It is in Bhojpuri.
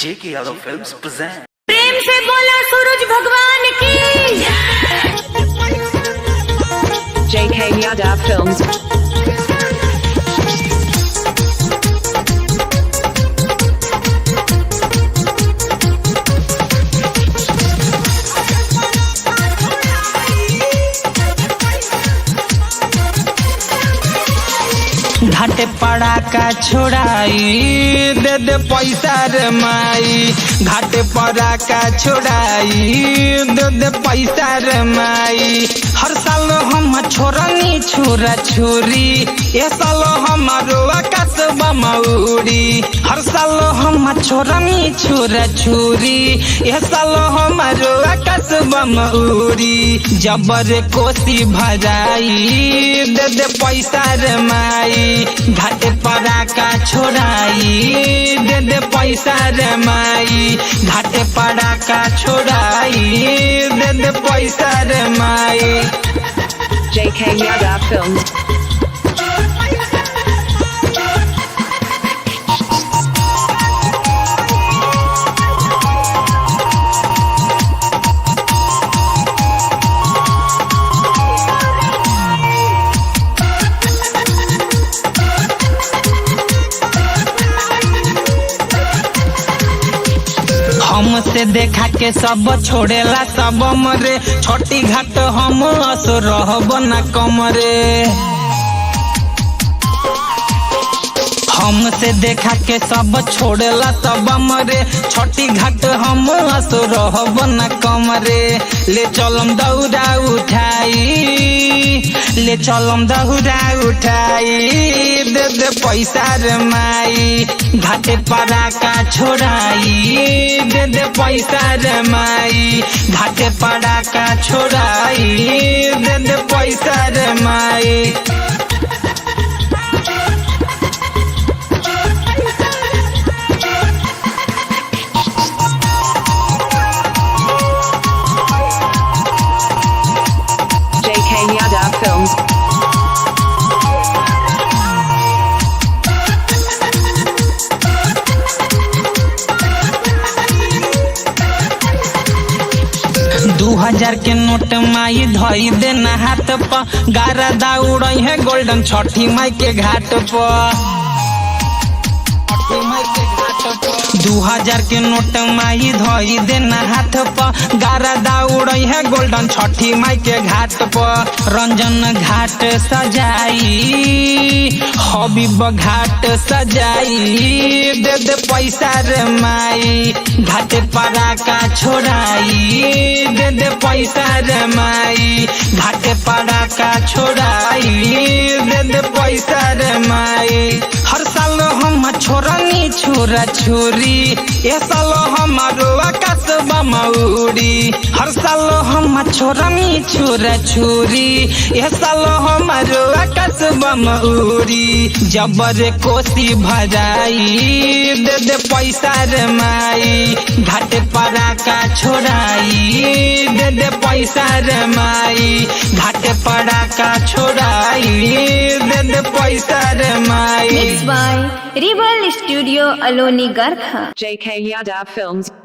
जेके यादव फिल्म्स प्रेजेंट। प्रेम से बोला सूरज भगवान की। JK Yadav Films. घाटे पड़ाका छोड़ाई दे दे पैसा रे माई। घाटे पड़ाका छोड़ाई दे दे पैसा रे माई। हर साल हम छोरनी छोरा छोरी, ये साल हमारो आकाश बमौरी। हर साल हम छोरनी छोरा छोरी, ये साल हमारो आकाश बमौरी। जबर कोसी भराई दे दे पैसा रे माई। घाटे पड़ाका छोड़ाई दे दे पैसा रे माई। घाटे पड़ाका छोड़ाई दे दे पैसा रे माई। JK Yadav Films. हमसे देखा के सब छोड़ेला सब मरे। छोटी घाट हम असो रहब न कमरे। हमसे देखा के सब छोड़ेला सब मरे। छोटी घाट हम असो रहब न कमरे। ले चलम दौड़ा उठाई, ले चलम दौड़ा उठाई दे दे पैसा रे माई। घाटे पड़ाका छोड़ाई दे दे पैसा रे माई। घाटे पड़ाका छोड़ाई दे दे पैसा रे माई। JK Yadav Films. दू हजार के नोट माई धई देना हाथ पर। गारा दौड़ है गोल्डन छठी माई के घाट पर। 2000 के नोट माई धई देना हाथ पर। गारा दौड़ है गोल्डन छठी माई के घाट पर। रंजन घाट सजाई, हबीब घाट सजाई दे दे पैसा रे माई। घाटे पड़ाका छोड़ाई दे दे पैसा रे माई। घाटे पड़ाका छोड़ाई दे दे पैसा रे माई। हर साल हम छोरनी छोरा छोरी, ये साल हमारो आकाश बमौरी। हर साल हम छोरनी छोरा छोरी, ये साल हमारो आकाश बमौरी। जबर कोसी भराई दे दे पैसा रे माई। घाटे पड़ाका छोड़ाई दे दे पैसा रे माई। घाटे पड़ाका छोड़ाई दे दे पैसा रे माई। Mixed by Rebel Studio Aloni Garkha. JK Yadav Films.